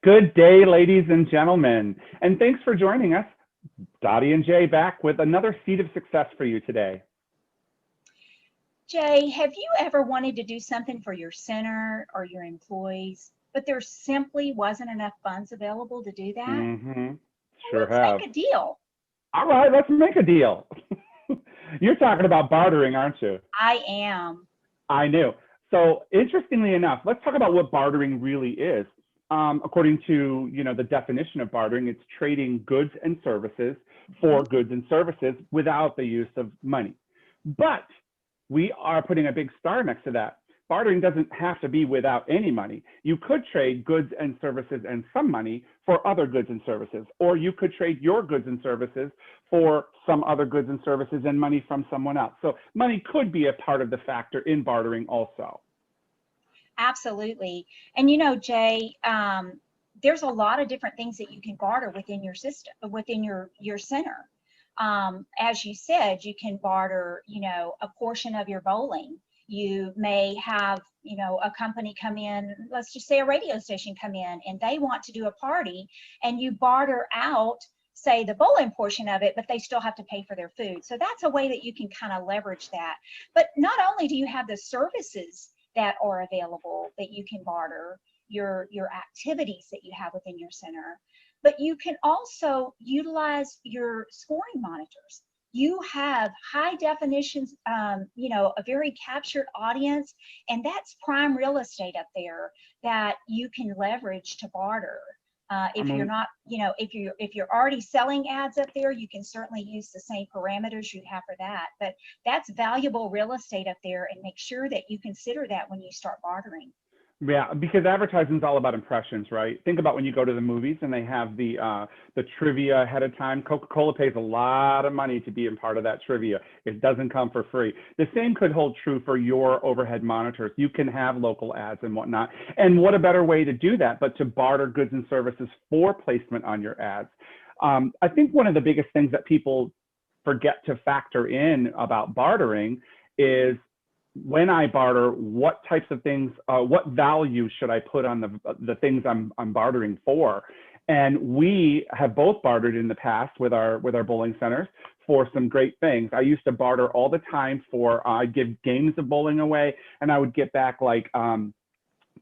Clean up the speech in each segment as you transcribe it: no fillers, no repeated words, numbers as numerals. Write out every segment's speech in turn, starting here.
Good day, ladies and gentlemen, and thanks for joining us. Dottie and Jay back with another seed of success for you today. Jay, have you ever wanted to do something for your center or your employees, but there simply wasn't enough funds available to do that? Mm-hmm. Well, Sure let's have. make a deal. All right, let's make a deal. You're talking about bartering, aren't you? I am. I knew. So interestingly enough, let's talk about what bartering really is. According to the definition of bartering, it's trading goods and services for goods and services without the use of money. But we are putting a big star next to that. Bartering doesn't have to be without any money. You could trade goods and services and some money for other goods and services, or you could trade your goods and services for some other goods and services and money from someone else. So money could be a part of the factor in bartering also. Absolutely. And Jay, there's a lot of different things that you can barter within your system, within your center. As you said, you can barter, a portion of your bowling. You may have, a company come in, let's just say a radio station come in, and they want to do a party, and you barter out, say, the bowling portion of it, but they still have to pay for their food. So that's a way that you can kind of leverage that. But not only do you have the services that are available that you can barter, your activities that you have within your center, but you can also utilize your scoring monitors. You have high definitions, a very captured audience, and that's prime real estate up there that you can leverage to barter. I If you're mean, not, if you're already selling ads up there, you can certainly use the same parameters you have for that. But that's valuable real estate up there, and make sure that you consider that when you start bartering. yeah, because advertising is all about impressions, right? Think about when you go to the movies and they have the trivia ahead of time. Coca-Cola pays a lot of money to be a part of that trivia. It doesn't come for free. The same could hold true for your overhead monitors. You can have local ads and whatnot. And what a better way to do that but to barter goods and services for placement on your ads. I think one of the biggest things that people forget to factor in about bartering is when I barter, what types of things, what value should I put on the things I'm bartering for? And we have both bartered in the past with our bowling centers for some great things. I used to barter all the time for I'd give games of bowling away, and I would get back like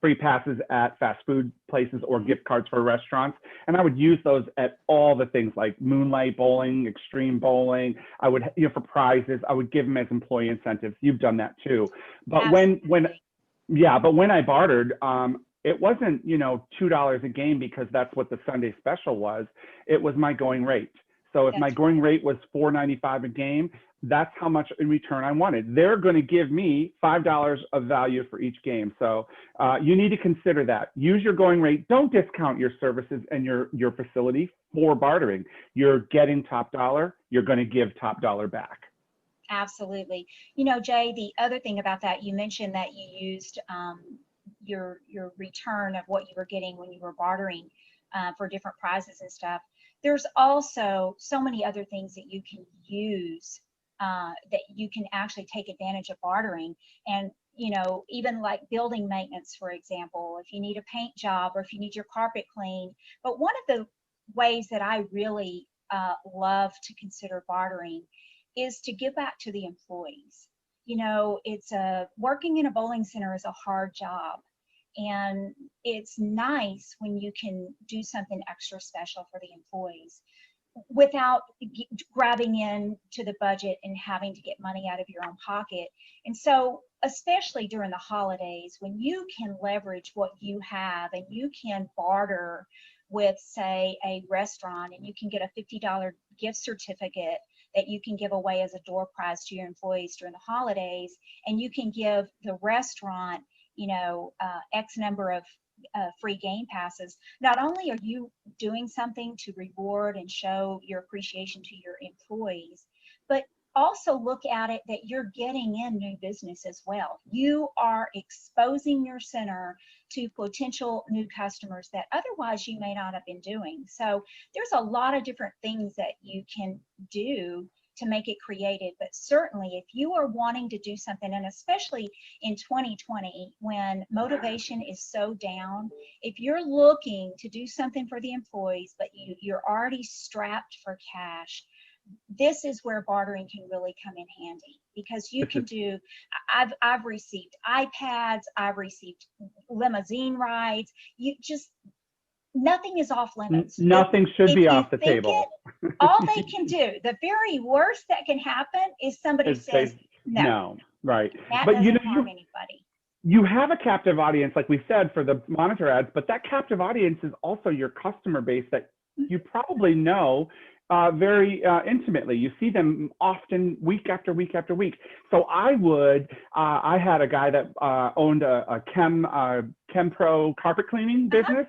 free passes at fast food places or gift cards for restaurants. And I would use those at all the things like moonlight bowling, extreme bowling. I would, for prizes, I would give them as employee incentives. You've done that too. But Absolutely. yeah, but when I bartered, it wasn't, $2 a game because that's what the Sunday special was. It was my going rate. So if my That's going rate was $4.95 a game, that's how much in return I wanted. They're going to give me $5 of value for each game. So you need to consider that. Use your going rate. Don't discount your services and your facility for bartering. You're getting top dollar. You're going to give top dollar back. absolutely. Jay, the other thing about that, you mentioned that you used your return of what you were getting when you were bartering for different prizes and stuff. There's also so many other things that you can use that you can actually take advantage of bartering. And even like building maintenance, for example, if you need a paint job or if you need your carpet cleaned. But one of the ways that I really love to consider bartering is to give back to the employees. It's working in a bowling center is a hard job, and it's nice when you can do something extra special for the employees without grabbing in to the budget and having to get money out of your own pocket. And so, especially during the holidays, when you can leverage what you have and you can barter with, say, a restaurant, and you can get a $50 gift certificate that you can give away as a door prize to your employees during the holidays, and you can give the restaurant, X number of free game passes. Not only are you doing something to reward and show your appreciation to your employees, but also look at it that you're getting in new business as well. You are exposing your center to potential new customers that otherwise you may not have been doing. So there's a lot of different things that you can do to make it creative. But certainly if you are wanting to do something, and especially in 2020 when motivation is so down, if you're looking to do something for the employees but you're already strapped for cash, this is where bartering can really come in handy, because you can do, I've received iPads, I've received limousine rides. You just, nothing is off limits. Nothing should be off the Think table. all they can do, the very worst that can happen is somebody says no. No, right. That But doesn't harm anybody. You have a captive audience, like we said, for the monitor ads, but that captive audience is also your customer base that you probably know very intimately. You see them often week after week after week. So I had a guy that owned a Chem Pro carpet cleaning business,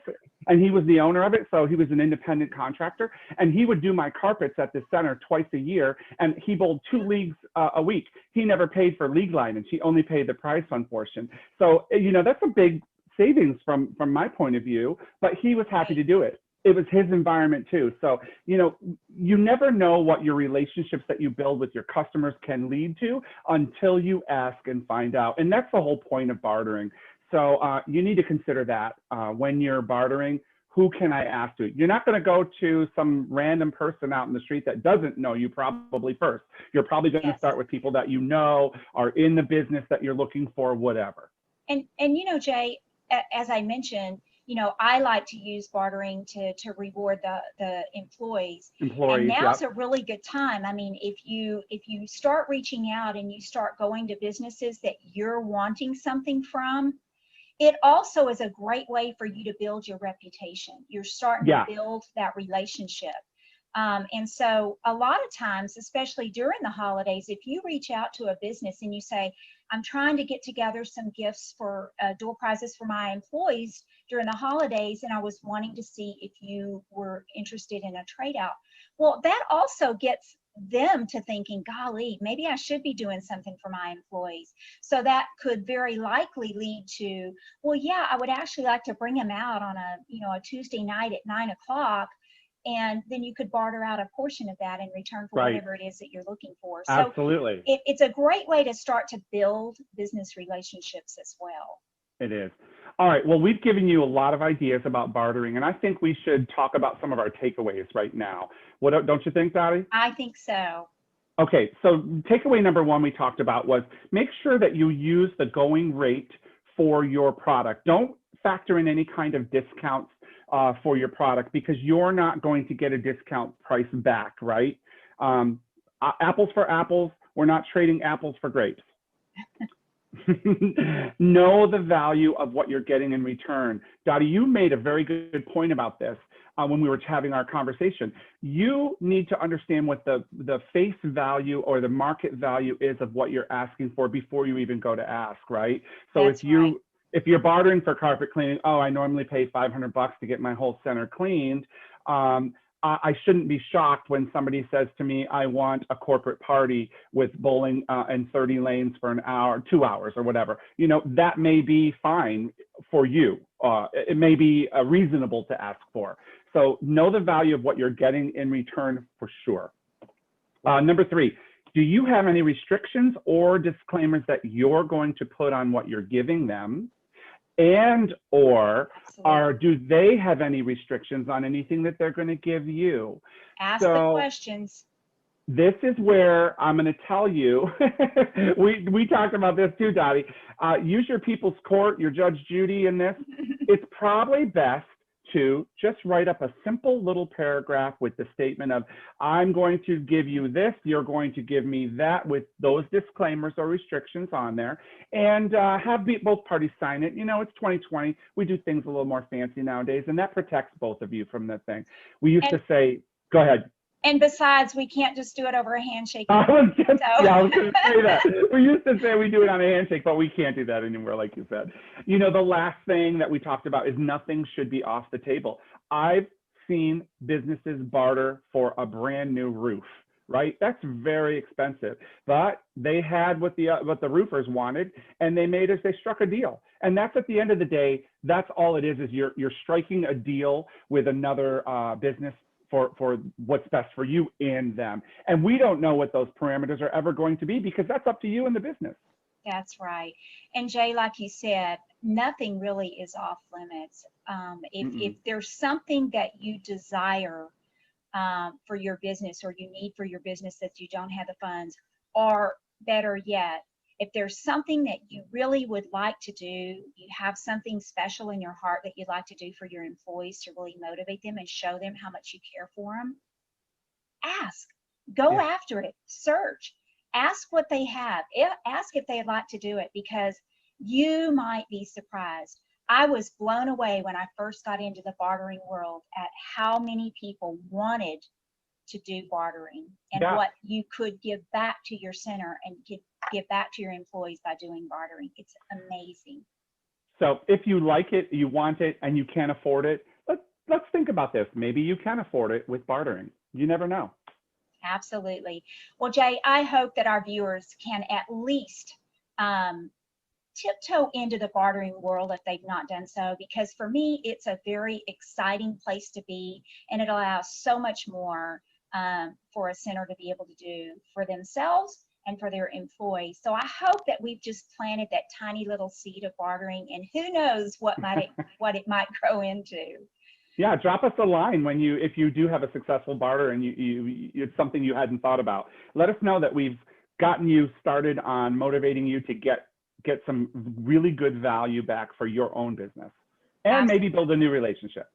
and he was the owner of it. So he was an independent contractor, and he would do my carpets at the center twice a year, and he bowled 2 leagues a week. He never paid for league line, and she only paid the prize fund portion. So, you know, that's a big savings from my point of view, but he was happy to do it. It was his environment too. So, you know, you never know what your relationships that you build with your customers can lead to until you ask and find out. And that's the whole point of bartering. So you need to consider that when you're bartering. Who can I ask to? You're not going to go to some random person out in the street that doesn't know you probably first. You're probably going to start with people that you know are in the business that you're looking for, whatever. And you know, Jay, as I mentioned, you know, I like to use bartering to reward the employees. And now's a really good time. I mean, if you start reaching out and you start going to businesses that you're wanting something from, it also is a great way for you to build your reputation. You're starting to build that relationship. And so a lot of times, especially during the holidays, if you reach out to a business and you say, I'm trying to get together some gifts for door prizes for my employees during the holidays, and I was wanting to see if you were interested in a trade out. Well, that also gets them to thinking, golly, maybe I should be doing something for my employees. So that could very likely lead to, well, yeah, I would actually like to bring them out on a Tuesday night at 9 o'clock. And then you could barter out a portion of that in return for whatever it is that you're looking for. So absolutely. It's a great way to start to build business relationships as well. It is. All right. Well, we've given you a lot of ideas about bartering, and I think we should talk about some of our takeaways right now. What don't you think, Dottie? I think so. Okay. So takeaway number 1 we talked about was make sure that you use the going rate for your product. Don't factor in any kind of discounts for your product, because you're not going to get a discount price back, right? Apples for apples. We're not trading apples for grapes. Know the value of what you're getting in return. Dottie, you made a very good point about this when we were having our conversation. You need to understand what the face value or the market value is of what you're asking for before you even go to ask, right? So if you're bartering for carpet cleaning, oh, I normally pay $500 to get my whole center cleaned. I shouldn't be shocked when somebody says to me, I want a corporate party with bowling and 30 lanes for an hour, 2 hours or whatever. You know, that may be fine for you. It may be reasonable to ask for. So know the value of what you're getting in return for sure. Number 3, do you have any restrictions or disclaimers that you're going to put on what you're giving them? And do they have any restrictions on anything that they're going to give you? Ask the questions. This is where I'm going to tell you, we talked about this too, Dottie. Use your people's court, your Judge Judy in this. It's probably best to just write up a simple little paragraph with the statement of, I'm going to give you this, you're going to give me that, with those disclaimers or restrictions on there, and have both parties sign it. You know, it's 2020. We do things a little more fancy nowadays, and that protects both of you from the thing. We used to say, go ahead. And besides, we can't just do it over a handshake. Yeah, I was going to say that. We used to say we do it on a handshake, but we can't do that anymore, like you said. You know, the last thing that we talked about is nothing should be off the table. I've seen businesses barter for a brand new roof, right? That's very expensive, but they had what the roofers wanted, and they struck a deal. And that's, at the end of the day, that's all it is you're striking a deal with another business for what's best for you and them. And we don't know what those parameters are ever going to be, because that's up to you and the business. That's right. And Jay, like you said, nothing really is off limits. If there's something that you desire for your business, or you need for your business that you don't have the funds, or better yet, if there's something that you really would like to do, you have something special in your heart that you'd like to do for your employees to really motivate them and show them how much you care for them, ask, go after it, search, ask what they have, ask if they'd like to do it, because you might be surprised. I was blown away when I first got into the bartering world at how many people wanted to do bartering, and what you could give back to your center and give back to your employees by doing bartering. It's amazing. So if you like it, you want it, and you can't afford it, let's think about this. Maybe you can afford it with bartering. You never know. Absolutely. Well, Jay, I hope that our viewers can at least tiptoe into the bartering world if they've not done so, because for me, it's a very exciting place to be, and it allows so much more for a center to be able to do for themselves and for their employees. So I hope that we've just planted that tiny little seed of bartering, and who knows what it might grow into. Yeah, drop us a line if you do have a successful barter and it's something you hadn't thought about. Let us know that we've gotten you started on motivating you to get some really good value back for your own business, and maybe build a new relationship.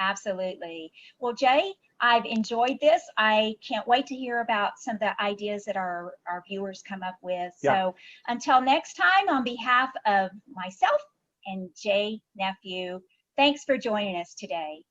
Absolutely. Well, Jay, I've enjoyed this. I can't wait to hear about some of the ideas that our viewers come up with. So until next time, on behalf of myself and Jay Nephew, thanks for joining us today.